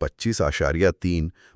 25.3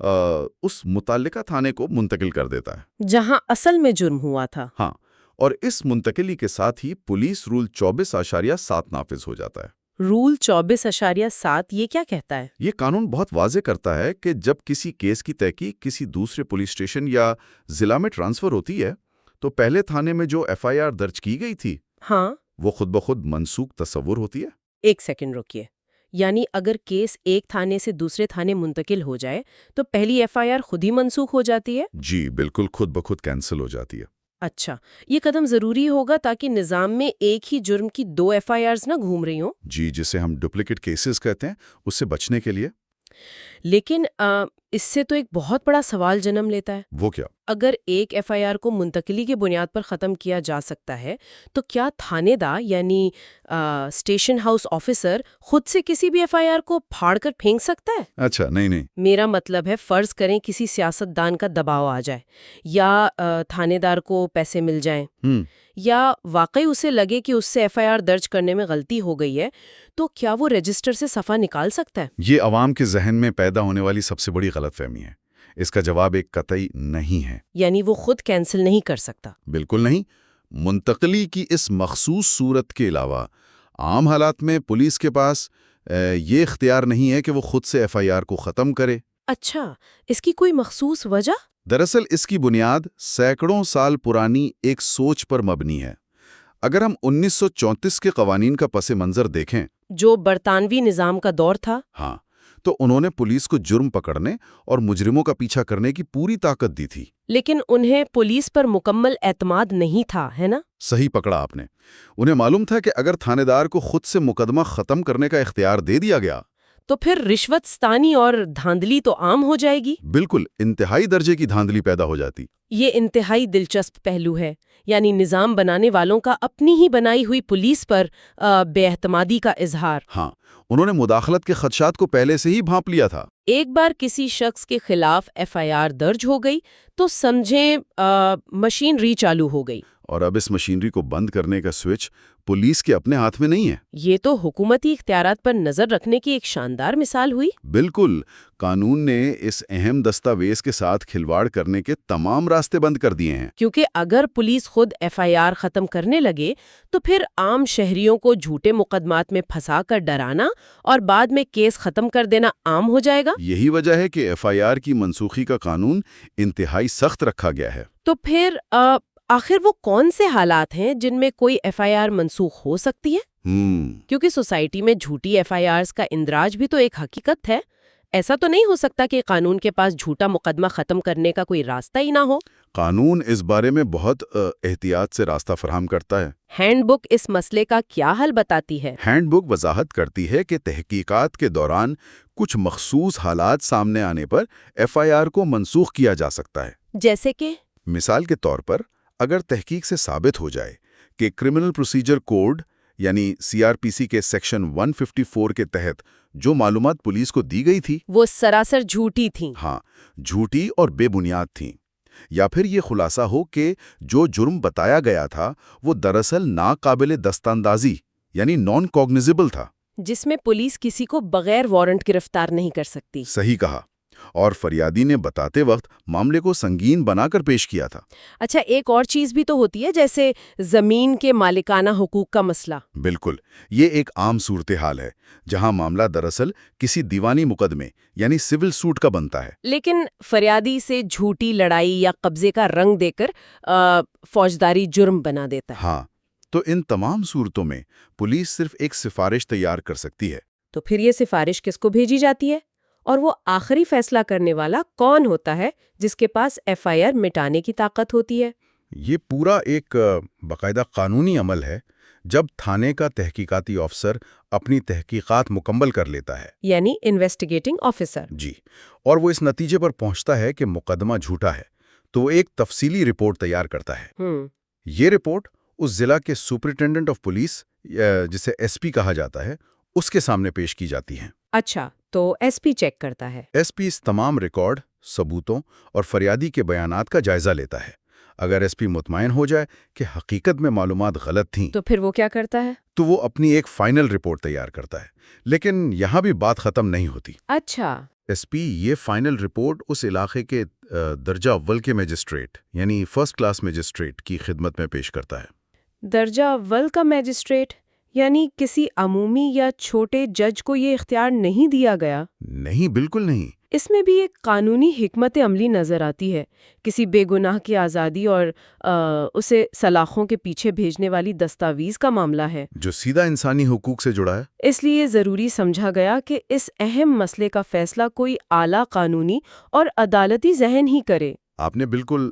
اس متعلقہ تھانے کو منتقل کر دیتا ہے جہاں اصل میں جرم ہوا تھا۔ ہاں، اور اس منتقلی کے ساتھ ہی پولیس رول 24.7 نافذ ہو جاتا ہے۔ رول 24.7 یہ کیا کہتا ہے؟ یہ قانون بہت واضح کرتا ہے کہ جب کسی کیس کی تحقیق کسی دوسرے پولیس اسٹیشن یا ضلع میں ٹرانسفر ہوتی ہے تو پہلے تھانے میں جو FIR درج کی گئی تھی ہاں، وہ خود بخود منسوخ تصور ہوتی ہے۔ ایک سیکنڈ رکیے، یعنی اگر کیس ایک تھانے سے دوسرے تھانے منتقل ہو جائے تو پہلی FIR خود ہی منسوخ ہو جاتی ہے؟ جی بالکل، خود بخود کینسل ہو جاتی ہے۔ اچھا، یہ قدم ضروری ہوگا تاکہ نظام میں ایک ہی جرم کی 2 FIRs نہ گھوم رہی ہوں؟ جی، جسے ہم ڈپلیکیٹ کیسز کہتے ہیں، اس سے بچنے کے لیے۔ لیکن اس سے تو ایک بہت بڑا سوال جنم لیتا ہے۔ وہ کیا؟ اگر ایک FIR کو منتقلی کی بنیاد پر ختم کیا جا سکتا ہے تو کیا تھانے دار یعنی اسٹیشن ہاؤس آفیسر خود سے کسی بھی FIR کو پھاڑ کر پھینک سکتا ہے؟ اچھا، نہیں۔ میرا مطلب ہے فرض کریں کسی سیاستدان کا دباؤ آ جائے یا تھانے دار کو پیسے مل جائیں یا واقعی اسے لگے کہ اس سے FIR درج کرنے میں غلطی ہو گئی ہے تو کیا وہ رجسٹر سے صفحہ نکال سکتا ہے؟ یہ عوام کے ذہن میں پیدا ہونے والی سب سے بڑی غلط فہمی ہے۔ اس کا جواب ایک قطعی نہیں ہے۔ یعنی وہ خود کینسل نہیں کر سکتا؟ بالکل نہیں۔ منتقلی کی اس مخصوص صورت کے علاوہ عام حالات میں پولیس کے پاس یہ اختیار نہیں ہے کہ وہ خود سے FIR کو ختم کرے۔ اچھا، اس کی کوئی مخصوص وجہ؟ دراصل اس کی بنیاد سینکڑوں سال پرانی ایک سوچ پر مبنی ہے۔ اگر ہم 1934 کے قوانین کا پس منظر دیکھیں، جو برطانوی نظام کا دور تھا، ہاں، تو انہوں نے پولیس کو جرم پکڑنے اور مجرموں کا پیچھا کرنے کی پوری طاقت دی تھی۔ لیکن انہیں پولیس پر مکمل اعتماد نہیں تھا، ہے نا؟ صحیح پکڑا آپ نے۔ انہیں معلوم تھا کہ اگر تھانے دار کو خود سے مقدمہ ختم کرنے کا اختیار دے دیا گیا تو پھر رشوت ستانی اور دھاندلی تو عام ہو جائے گی۔ بالکل انتہائی درجے کی دھاندلی پیدا ہو جاتی۔ یہ انتہائی دلچسپ پہلو ہے، یعنی نظام بنانے والوں کا اپنی ہی بنائی ہوئی پولیس پر بے اعتمادی کا اظہار۔ ہاں، انہوں نے مداخلت کے خدشات کو پہلے سے ہی بھانپ لیا تھا۔ ایک بار کسی شخص کے خلاف FIR درج ہو گئی تو سمجھیں مشینری چالو ہو گئی، اور اب اس مشینری کو بند کرنے کا سوئچ پولیس کے اپنے ہاتھ میں نہیں ہے۔ یہ تو حکومتی اختیارات پر نظر رکھنے کی ایک شاندار مثال ہوئی۔ بالکل، قانون نے اس اہم دستاویز کے ساتھ کھلواڑ کرنے کے تمام راستے بند کر دیے ہیں۔ کیونکہ اگر پولیس خود FIR ختم کرنے لگے تو پھر عام شہریوں کو جھوٹے مقدمات میں پھنسا کر ڈرانا اور بعد میں کیس ختم کر دینا عام ہو جائے گا۔ یہی وجہ ہے کہ FIR کی منسوخی کا قانون انتہائی سخت رکھا گیا ہے۔ تو پھر آخر وہ کون سے حالات ہیں جن میں کوئی FIR منسوخ ہو سکتی ہے؟ کیونکہ سوسائٹی میں جھوٹی FIRs کا اندراج بھی تو ایک حقیقت ہے۔ ایسا تو نہیں ہو سکتا کہ قانون کے پاس جھوٹا مقدمہ ختم کرنے کا کوئی راستہ ہی نہ ہو۔ قانون اس بارے میں بہت احتیاط سے راستہ فراہم کرتا ہے۔ ہینڈ بک اس مسئلے کا کیا حل بتاتی ہے؟ ہینڈ بک وضاحت کرتی ہے کہ تحقیقات کے دوران کچھ مخصوص حالات سامنے آنے پر FIR کو منسوخ کیا جا سکتا ہے۔ جیسے کہ؟ مثال کے طور پر، اگر تحقیق سے ثابت ہو جائے کہ کرمنل پروسیجر کوڈ یعنی CRPC کے سیکشن 154 کے تحت جو معلومات پولیس کو دی گئی تھی وہ سراسر جھوٹی تھیں۔ ہاں، جھوٹی اور بے بنیاد تھیں، یا پھر یہ خلاصہ ہو کہ جو جرم بتایا گیا تھا وہ دراصل ناقابل دستاندازی یعنی نان کوگنیزیبل تھا، جس میں پولیس کسی کو بغیر وارنٹ گرفتار نہیں کر سکتی۔ صحیح کہا، اور فریادی نے بتاتے وقت معاملے کو سنگین بنا کر پیش کیا تھا۔ اچھا، ایک اور چیز بھی تو ہوتی ہے، جیسے زمین کے مالکانہ حقوق کا مسئلہ۔ بالکل، یہ ایک عام صورتحال ہے جہاں معاملہ دراصل کسی دیوانی مقدمے یعنی سول سوٹ کا بنتا ہے، لیکن فریادی سے جھوٹی لڑائی یا قبضے کا رنگ دے کر فوجداری جرم بنا دیتا ہے۔ ہاں، تو ان تمام صورتوں میں پولیس صرف ایک سفارش تیار کر سکتی ہے۔ تو پھر یہ سفارش کس کو بھیجی جاتی ہے؟ اور وہ آخری فیصلہ کرنے والا کون ہوتا ہے جس کے پاس FIR مٹانے کی طاقت ہوتی ہے؟ یہ پورا ایک باقاعدہ قانونی عمل ہے۔ جب تھانے کا تحقیقاتی افسر اپنی تحقیقات مکمل کر لیتا ہے، یعنی انویسٹیگیٹنگ آفیسر، جی، اور وہ اس نتیجے پر پہنچتا ہے کہ مقدمہ جھوٹا ہے، تو وہ ایک تفصیلی رپورٹ تیار کرتا ہے۔ یہ رپورٹ اس ضلع کے سپرنٹینڈنٹ آف پولیس، جسے SP کہا جاتا ہے، اس کے سامنے پیش کی جاتی ہیں۔ اچھا، تو SP چیک کرتا ہے۔ SP اس تمام ریکارڈ، ثبوتوں اور فریادی کے بیانات کا جائزہ لیتا ہے۔ اگر SP مطمئن ہو جائے کہ حقیقت میں معلومات غلط تھیں تو پھر وہ کیا کرتا ہے؟ تو وہ اپنی ایک فائنل رپورٹ تیار کرتا ہے۔ لیکن یہاں بھی بات ختم نہیں ہوتی۔ اچھا، ایس پی یہ فائنل رپورٹ اس علاقے کے درجہ اول کے میجسٹریٹ یعنی فرسٹ کلاس میجسٹریٹ کی خدمت میں پیش کرتا ہے۔ درجہ اول کا میجسٹریٹ یعنی کسی عمومی یا چھوٹے جج کو یہ اختیار نہیں دیا گیا؟ نہیں، بالکل نہیں۔ اس میں بھی ایک قانونی حکمت عملی نظر آتی ہے، کسی بے گناہ کی آزادی اور اسے سلاخوں کے پیچھے بھیجنے والی دستاویز کا معاملہ ہے جو سیدھا انسانی حقوق سے جڑا ہے۔ اس لیے ضروری سمجھا گیا کہ اس اہم مسئلے کا فیصلہ کوئی اعلیٰ قانونی اور عدالتی ذہن ہی کرے۔ آپ نے بالکل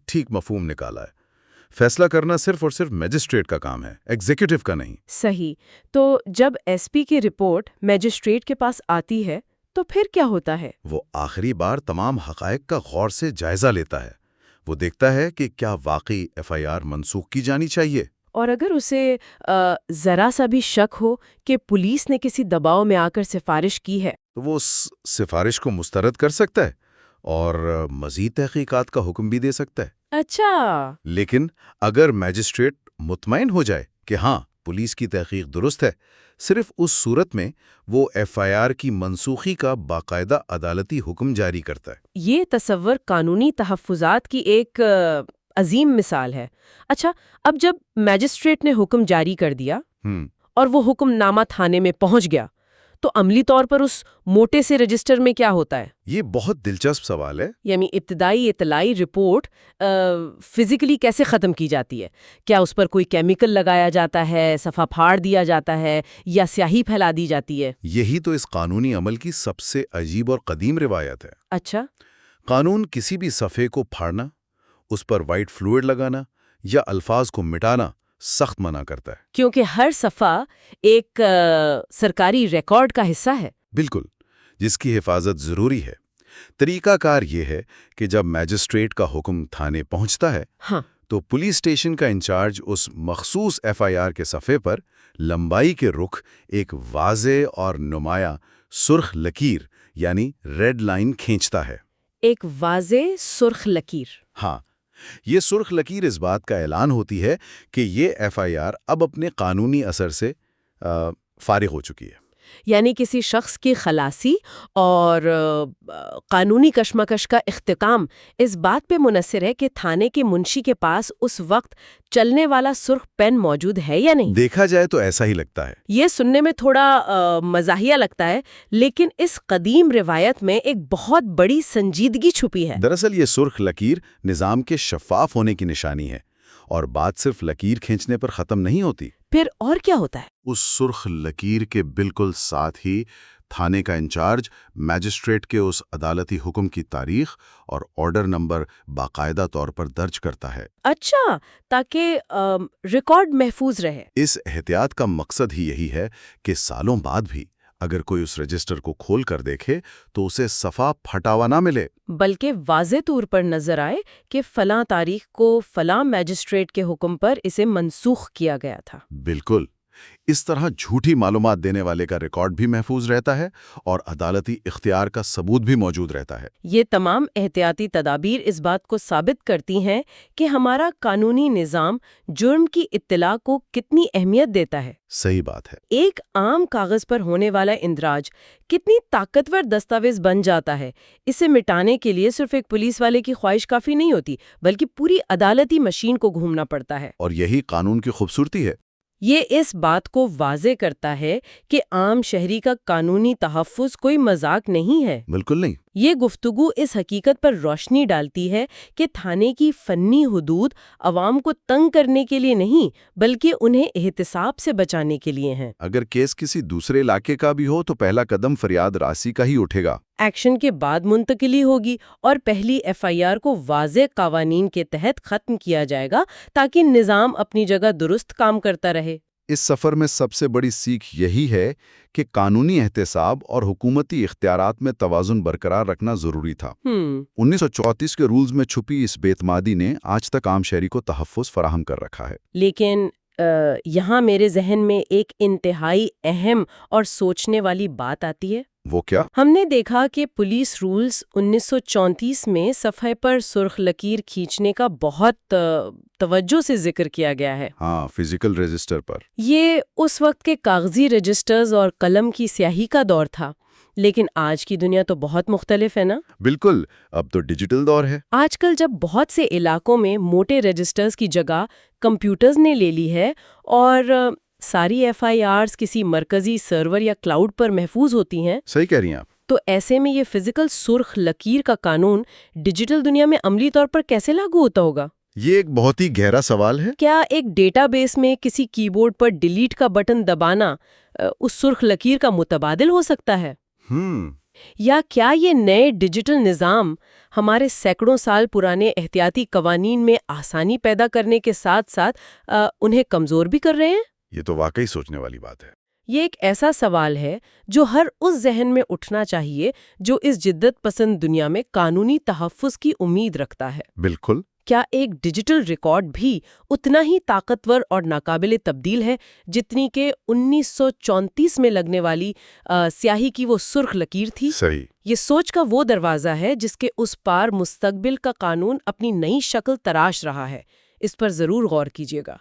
ٹھیک مفہوم نکالا ہے۔ فیصلہ کرنا صرف اور صرف میجسٹریٹ کا کام ہے، ایگزیکٹو کا نہیں۔ صحیح۔ تو جب ایس پی کی رپورٹ میجسٹریٹ کے پاس آتی ہے تو پھر کیا ہوتا ہے؟ وہ آخری بار تمام حقائق کا غور سے جائزہ لیتا ہے۔ وہ دیکھتا ہے کہ کیا واقعی ایف آئی آر منسوخ کی جانی چاہیے، اور اگر اسے ذرا سا بھی شک ہو کہ پولیس نے کسی دباؤ میں آ کر سفارش کی ہے تو وہ اس سفارش کو مسترد کر سکتا ہے اور مزید تحقیقات کا حکم بھی دے سکتا ہے۔ اچھا۔ لیکن اگر میجسٹریٹ مطمئن ہو جائے کہ ہاں پولیس کی تحقیق درست ہے، صرف اس صورت میں وہ ایف آئی آر کی منسوخی کا باقاعدہ عدالتی حکم جاری کرتا ہے۔ یہ تصور قانونی تحفظات کی ایک عظیم مثال ہے۔ اچھا، اب جب میجسٹریٹ نے حکم جاری کر دیا اور وہ حکم نامہ تھانے میں پہنچ گیا تو عملی طور پر اس موٹے سے رجسٹر میں کیا ہوتا ہے؟ یہ بہت دلچسپ سوال ہے۔ یعنی ابتدائی اطلاعی رپورٹ فزیکلی کیسے ختم کی جاتی ہے؟ کیا اس پر کوئی کیمیکل لگایا جاتا ہے، صفحہ پھاڑ دیا جاتا ہے یا سیاہی پھیلا دی جاتی ہے؟ یہی تو اس قانونی عمل کی سب سے عجیب اور قدیم روایت ہے۔ اچھا۔ قانون کسی بھی صفحے کو پھاڑنا، اس پر وائٹ فلوئڈ لگانا یا الفاظ کو مٹانا سخت منع کرتا ہے، کیونکہ ہر صفحہ ایک سرکاری ریکارڈ کا حصہ ہے۔ بالکل، جس کی حفاظت ضروری ہے۔ طریقہ کار یہ ہے کہ جب میجسٹریٹ کا حکم تھانے پہنچتا ہے ہاں، تو پولیس اسٹیشن کا انچارج اس مخصوص ایف آئی آر کے صفحے پر لمبائی کے رخ ایک واضح اور نمایاں سرخ لکیر یعنی ریڈ لائن کھینچتا ہے۔ ایک واضح سرخ لکیر۔ ہاں، یہ سرخ لکیر اس بات کا اعلان ہوتی ہے کہ یہ ایف آئی آر اب اپنے قانونی اثر سے فارغ ہو چکی ہے۔ یعنی کسی شخص کی خلاصی اور قانونی کشمکش کا اختتام اس بات پہ منحصر ہے کہ تھانے کے منشی کے پاس اس وقت چلنے والا سرخ پین موجود ہے یا نہیں۔ دیکھا جائے تو ایسا ہی لگتا ہے۔ یہ سننے میں تھوڑا مزاحیہ لگتا ہے، لیکن اس قدیم روایت میں ایک بہت بڑی سنجیدگی چھپی ہے۔ دراصل یہ سرخ لکیر نظام کے شفاف ہونے کی نشانی ہے، اور بات صرف لکیر کھینچنے پر ختم نہیں ہوتی۔ پھر اور کیا ہوتا ہے؟ اس سرخ لکیر کے بالکل ساتھ ہی تھانے کا انچارج میجسٹریٹ کے اس عدالتی حکم کی تاریخ اور آرڈر نمبر باقاعدہ طور پر درج کرتا ہے۔ اچھا، تاکہ ریکارڈ محفوظ رہے۔ اس احتیاط کا مقصد ہی یہی ہے کہ سالوں بعد بھی اگر کوئی اس رجسٹر کو کھول کر دیکھے تو اسے صفحہ پھٹا ہوا نہ ملے، بلکہ واضح طور پر نظر آئے کہ فلاں تاریخ کو فلاں میجسٹریٹ کے حکم پر اسے منسوخ کیا گیا تھا۔ بالکل، اس طرح جھوٹی معلومات دینے والے کا ریکارڈ بھی محفوظ رہتا ہے اور عدالتی اختیار کا ثبوت بھی موجود رہتا ہے۔ یہ تمام احتیاطی تدابیر اس بات کو ثابت کرتی ہیں کہ ہمارا قانونی نظام جرم کی اطلاع کو کتنی اہمیت دیتا ہے۔ صحیح بات ہے۔ ایک عام کاغذ پر ہونے والا اندراج کتنی طاقتور دستاویز بن جاتا ہے۔ اسے مٹانے کے لیے صرف ایک پولیس والے کی خواہش کافی نہیں ہوتی، بلکہ پوری عدالتی مشین کو گھومنا پڑتا ہے۔ اور یہی قانون کی خوبصورتی ہے۔ یہ اس بات کو واضح کرتا ہے کہ عام شہری کا قانونی تحفظ کوئی مذاق نہیں ہے۔ بالکل نہیں۔ یہ گفتگو اس حقیقت پر روشنی ڈالتی ہے کہ تھانے کی فنی حدود عوام کو تنگ کرنے کے لیے نہیں، بلکہ انہیں احتساب سے بچانے کے لیے ہیں۔ اگر کیس کسی دوسرے علاقے کا بھی ہو تو پہلا قدم فریاد راسی کا ہی اٹھے گا۔ ایکشن کے بعد منتقلی ہوگی اور پہلی ایف آئی آر کو واضح قوانین کے تحت ختم کیا جائے گا تاکہ نظام اپنی جگہ درست کام کرتا رہے۔ اس سفر میں سب سے بڑی سیکھ یہی ہے کہ قانونی احتساب اور حکومتی اختیارات میں توازن برقرار رکھنا ضروری تھا۔ 1934 کے رولز میں چھپی اس بے اعتمادی نے آج تک عام شہری کو تحفظ فراہم کر رکھا ہے۔ لیکن یہاں میرے ذہن میں ایک انتہائی اہم اور سوچنے والی بات آتی ہے۔ وہ کیا؟ ہم نے دیکھا کہ پولیس رولز 1934 میں صفحے پر سرخ لکیر کھینچنے کا بہت توجہ سے ذکر کیا گیا ہے۔ ہاں، فزیکل رجسٹر پر۔ یہ اس وقت کے کاغذی رجسٹرز اور قلم کی سیاہی کا دور تھا۔ لیکن آج کی دنیا تو بہت مختلف ہے نا؟ بالکل، اب تو ڈیجیٹل دور ہے۔ آج کل جب بہت سے علاقوں میں موٹے رجسٹرز کی جگہ کمپیوٹرز نے لے لی ہے اور ساری FIRs کسی مرکزی سرور یا کلاؤڈ پر محفوظ ہوتی ہیں، صحیح کہہ رہی ہیں آپ۔ تو ایسے میں یہ فزیکل سرخ لکیر کا قانون ڈیجیٹل دنیا میں عملی طور پر کیسے لاگو ہوتا ہوگا؟ یہ ایک بہت ہی گہرا سوال ہے۔ کیا ایک ڈیٹا بیس میں کسی کی بورڈ پر ڈیلیٹ کا بٹن دبانا اس سرخ لکیر کا متبادل ہو سکتا ہے؟ یا کیا یہ نئے ڈیجیٹل نظام ہمارے سینکڑوں سال پرانے احتیاطی قوانین میں آسانی پیدا کرنے کے ساتھ ساتھ انہیں کمزور بھی کر رہے ہیں؟ یہ تو واقعی سوچنے والی بات ہے۔ یہ ایک ایسا سوال ہے جو ہر اس ذہن میں اٹھنا چاہیے جو اس جدت پسند دنیا میں قانونی تحفظ کی امید رکھتا ہے۔ بالکل۔ کیا ایک ڈیجیٹل ریکارڈ بھی اتنا ہی طاقتور اور ناقابل تبدیل ہے جتنی کہ 1934 میں لگنے والی سیاہی کی وہ سرخ لکیر تھی؟ صحیح۔ یہ سوچ کا وہ دروازہ ہے جس کے اس پار مستقبل کا قانون اپنی نئی شکل تراش رہا ہے۔ اس پر ضرور غور کیجیے گا۔